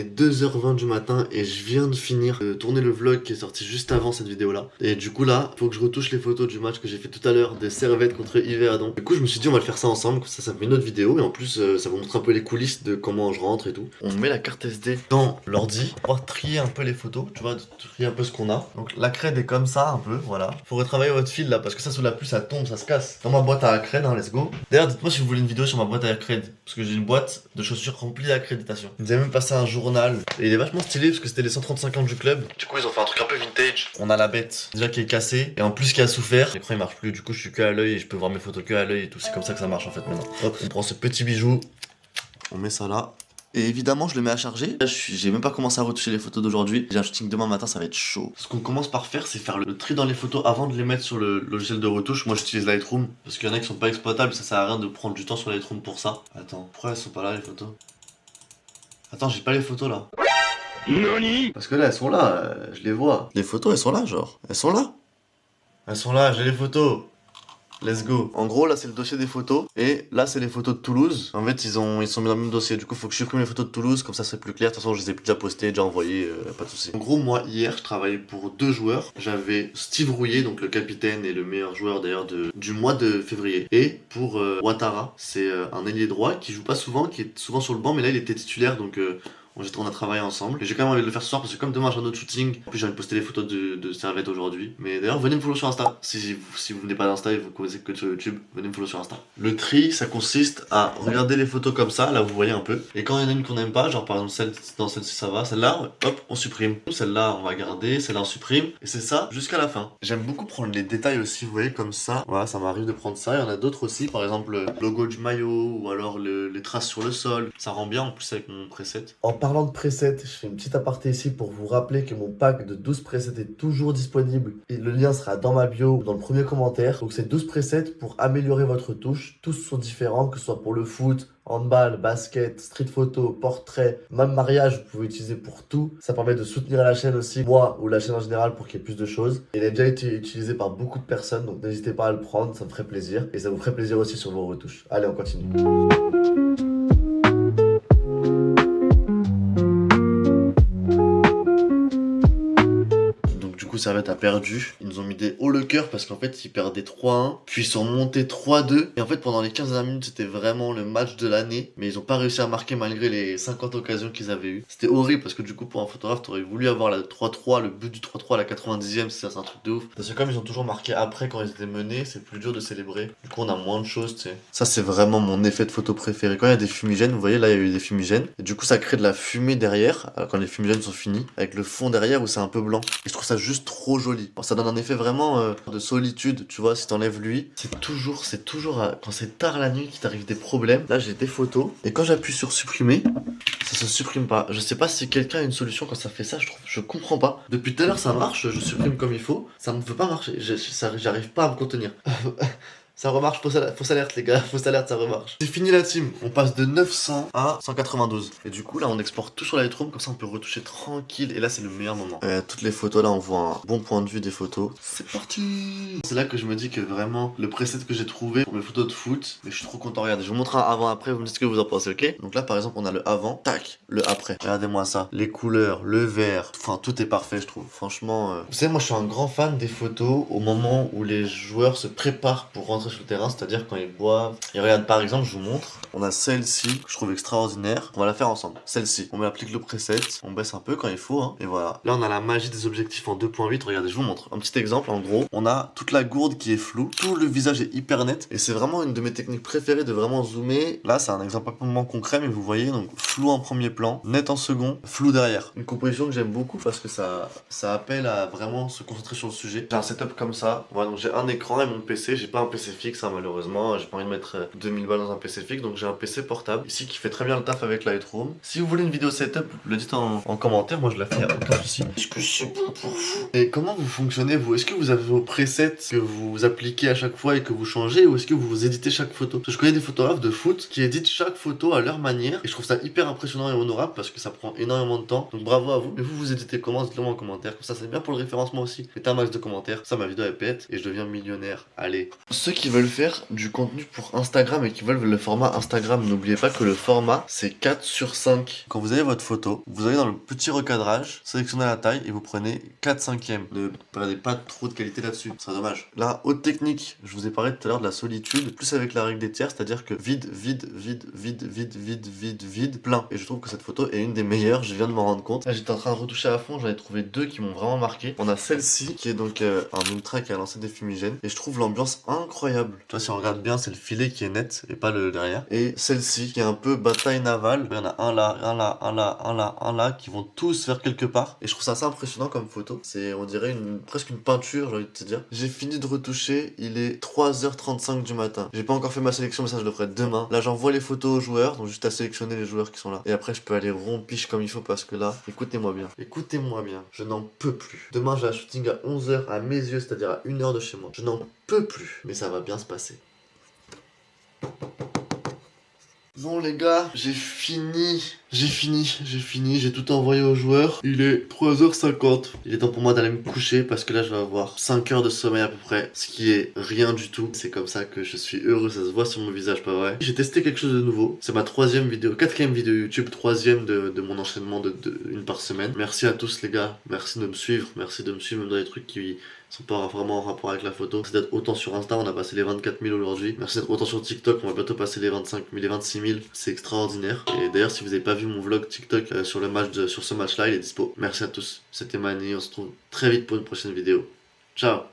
2h20 du matin et je viens de finir de tourner le vlog qui est sorti juste avant cette vidéo là. Et du coup là, faut que je retouche les photos du match que j'ai fait tout à l'heure des Servette contre Yverdon. Du coup je me suis dit on va le faire ça ensemble, ça me fait une autre vidéo et en plus ça vous montre un peu les coulisses de comment je rentre et tout. On met la carte SD dans l'ordi pour pouvoir trier un peu les photos, tu vois, trier un peu ce qu'on a. Donc la crède est comme ça un peu, voilà. Faut retravailler votre fil là parce que ça sous la pluie ça tombe, ça se casse. Dans ma boîte à crède, hein, let's go. D'ailleurs dites-moi si vous voulez une vidéo sur ma boîte à crède parce que j'ai une boîte de chaussures remplie d'accréditation. Ils avaient même passé un journal et il est vachement stylé parce que c'était les 135 ans du club. Du coup ils ont fait un truc un peu vintage. On a la bête déjà qui est cassée et en plus qui a souffert. L'écran il marche plus, du coup je suis que à l'œil et je peux voir mes photos que à l'œil et tout. C'est comme ça que ça marche en fait maintenant. Hop, on prend ce petit bijou, on met ça là. Et évidemment, je le mets à charger. Là, j'ai même pas commencé à retoucher les photos d'aujourd'hui. J'ai un shooting demain matin, ça va être chaud. Ce qu'on commence par faire, c'est faire le tri dans les photos avant de les mettre sur le logiciel de retouche. Moi, j'utilise Lightroom parce qu'il y en a qui sont pas exploitables. Ça sert à rien de prendre du temps sur Lightroom pour ça. Attends, pourquoi elles sont pas là les photos? Attends, j'ai pas les photos là. Nani? Parce que là, elles sont là, je les vois. Les photos, elles sont là, genre. Elles sont là. Elles sont là, j'ai les photos. Let's go. En gros, là, c'est le dossier des photos. Et là, c'est les photos de Toulouse. En fait, ils sont mis dans le même dossier. Du coup, faut que je supprime les photos de Toulouse. Comme ça, c'est plus clair. De toute façon, je les ai déjà postées, déjà envoyées. Pas de soucis. En gros, moi, hier, je travaillais pour 2 joueurs. J'avais Steve Rouillet, donc le capitaine et le meilleur joueur d'ailleurs du mois de février. Et pour Ouattara, c'est un ailier droit qui joue pas souvent, qui est souvent sur le banc. Mais là, il était titulaire. Donc, on a travaillé ensemble et j'ai quand même envie de le faire ce soir parce que comme demain j'ai un autre shooting, en plus j'ai envie de poster les photos de Servette aujourd'hui. Mais d'ailleurs venez me follow sur Insta, si vous venez pas d'Insta et vous connaissez que sur YouTube, venez me follow sur Insta. Le tri ça consiste à regarder les photos comme ça, là vous voyez un peu. Et quand il y en a une qu'on n'aime pas, genre par exemple celle-ci ça va, celle-là hop on supprime. Celle-là on va garder, celle-là on supprime. Et c'est ça jusqu'à la fin. J'aime beaucoup prendre les détails aussi, vous voyez comme ça. Voilà ça m'arrive de prendre ça, il y en a d'autres aussi, par exemple le logo du maillot ou alors les traces sur le sol. Ça rend bien en plus avec mon preset. En parlant de presets, je fais une petite aparté ici pour vous rappeler que mon pack de 12 presets est toujours disponible et le lien sera dans ma bio ou dans le premier commentaire. Donc c'est 12 presets pour améliorer votre touche. Tous sont différents, que ce soit pour le foot, handball, basket, street photo, portrait, même mariage, vous pouvez utiliser pour tout. Ça permet de soutenir la chaîne aussi, moi ou la chaîne en général pour qu'il y ait plus de choses. Il a déjà été utilisé par beaucoup de personnes, donc n'hésitez pas à le prendre, ça me ferait plaisir. Et ça vous ferait plaisir aussi sur vos retouches. Allez, on continue. Servette a perdu, ils nous ont mis des hauts le cœur parce qu'en fait ils perdaient 3-1, puis ils sont montés 3-2 et en fait pendant les 15 dernières minutes c'était vraiment le match de l'année, mais ils ont pas réussi à marquer malgré les 50 occasions qu'ils avaient eu. C'était horrible parce que du coup pour un photographe t'aurais voulu avoir la 3-3, le but du 3-3 à la 90e, c'est un truc de ouf. Parce que comme ils ont toujours marqué après quand ils étaient menés, c'est plus dur de célébrer, du coup on a moins de choses tu sais. Ça c'est vraiment mon effet de photo préféré, quand il y a des fumigènes, vous voyez là il y a eu des fumigènes, et du coup ça crée de la fumée derrière, quand les fumigènes sont finis, avec le fond derrière où c'est un peu blanc, et je trouve ça juste trop joli. Bon, ça donne un effet vraiment de solitude, tu vois, si t'enlèves lui. C'est toujours quand c'est tard la nuit qu'il t'arrive des problèmes. Là, j'ai des photos. Et quand j'appuie sur supprimer, ça se supprime pas. Je sais pas si quelqu'un a une solution quand ça fait ça, je comprends pas. Depuis tout à l'heure, ça marche, je supprime comme il faut. Ça ne veut pas marcher. J'arrive pas à me contenir. Ça remarche, fausse alerte les gars, fausse alerte, ça remarche. C'est fini la team, on passe de 900 à 192. Et du coup là on exporte tout sur Lightroom, comme ça on peut retoucher tranquille. Et là c'est le meilleur moment. Toutes les photos là on voit un bon point de vue des photos. C'est parti. C'est là que je me dis que vraiment le preset que j'ai trouvé pour mes photos de foot, mais je suis trop content, regardez, je vous montre un avant après, vous me dites ce que vous en pensez, ok? Donc là par exemple on a le avant, tac, le après. Regardez-moi ça, les couleurs, le vert, enfin tout est parfait je trouve, franchement. Vous savez moi je suis un grand fan des photos au moment où les joueurs se préparent pour rentrer sur le terrain, c'est-à-dire quand ils boivent. Et regarde, par exemple, je vous montre. On a celle-ci que je trouve extraordinaire. On va la faire ensemble. Celle-ci. On applique le preset. On baisse un peu quand il faut. Hein, et voilà. Là, on a la magie des objectifs en 2.8. Regardez, je vous montre. Un petit exemple. En gros, on a toute la gourde qui est floue. Tout le visage est hyper net. Et c'est vraiment une de mes techniques préférées de vraiment zoomer. Là, c'est un exemple un peu concret, mais vous voyez. Donc, flou en premier plan, net en second, flou derrière. Une composition que j'aime beaucoup parce que ça appelle à vraiment se concentrer sur le sujet. J'ai un setup comme ça. Voilà, donc j'ai un écran et mon PC. J'ai pas un PC fixe, hein, malheureusement. J'ai pas envie de mettre 2000 balles dans un PC fixe, donc j'ai un PC portable ici qui fait très bien le taf avec Lightroom. Si vous voulez une vidéo setup, le dites en commentaire, moi je la fais, y'a aucun souci. Est-ce que c'est bon pour vous? Et comment vous fonctionnez vous? Est-ce que vous avez vos presets que vous appliquez à chaque fois et que vous changez, ou est-ce que vous éditez chaque photo? Parce que je connais des photographes de foot qui éditent chaque photo à leur manière, et je trouve ça hyper impressionnant et honorable parce que ça prend énormément de temps. Donc bravo à vous. Mais vous éditez comment? Dites-le moi en commentaire, comme ça c'est bien pour le référencement aussi. Mettez un max de commentaires, ça ma vidéo elle pète et je deviens millionnaire. Allez. Ceux qui qui veulent faire du contenu pour Instagram et qui veulent le format Instagram, n'oubliez pas que le format c'est 4/5. Quand vous avez votre photo, vous allez dans le petit recadrage, sélectionnez la taille et vous prenez 4/5. Ne perdez pas trop de qualité là-dessus, c'est dommage. La haute technique, je vous ai parlé tout à l'heure de la solitude, plus avec la règle des tiers, c'est-à-dire que vide, vide, vide, vide, vide, vide, vide, vide, plein. Et je trouve que cette photo est une des meilleures, je viens de m'en rendre compte. Là j'étais en train de retoucher à fond, j'en ai trouvé deux qui m'ont vraiment marqué. On a celle-ci qui est donc un ultra qui a lancé des fumigènes et je trouve l'ambiance incroyable. Tu vois, si on regarde bien, c'est le filet qui est net et pas le derrière. Et celle-ci qui est un peu bataille navale. Il y en a un là, un là, un là, un là, un là qui vont tous vers quelque part. Et je trouve ça assez impressionnant comme photo. C'est, on dirait presque une peinture, j'ai envie de te dire. J'ai fini de retoucher, il est 3h35 du matin. J'ai pas encore fait ma sélection, mais ça je le ferai demain. Là j'envoie les photos aux joueurs, donc juste à sélectionner les joueurs qui sont là. Et après je peux aller rompiche comme il faut parce que là, écoutez-moi bien. Écoutez-moi bien, je n'en peux plus. Demain j'ai un shooting à 11h à mes yeux, c'est-à-dire à 1h de chez moi. Je n'en peux plus, mais ça va bien se passer. Bon les gars, j'ai tout envoyé aux joueurs. Il est 3h50. Il est temps pour moi d'aller me coucher parce que là je vais avoir 5 heures de sommeil à peu près, ce qui est rien du tout. C'est comme ça que je suis heureux, ça se voit sur mon visage, pas vrai. J'ai testé quelque chose de nouveau. C'est ma quatrième vidéo YouTube, troisième de mon enchaînement de une par semaine. Merci à tous les gars, merci de me suivre, merci de me suivre même dans les trucs qui sont pas vraiment en rapport avec la photo. Merci d'être autant sur Insta, on a passé les 24 000 aujourd'hui. Merci d'être autant sur TikTok, on va bientôt passer les 25 000, les 26 000. C'est extraordinaire. Et d'ailleurs, si vous avez pas vu mon vlog TikTok sur ce match-là, il est dispo. Merci à tous. C'était Mani, on se retrouve très vite pour une prochaine vidéo. Ciao!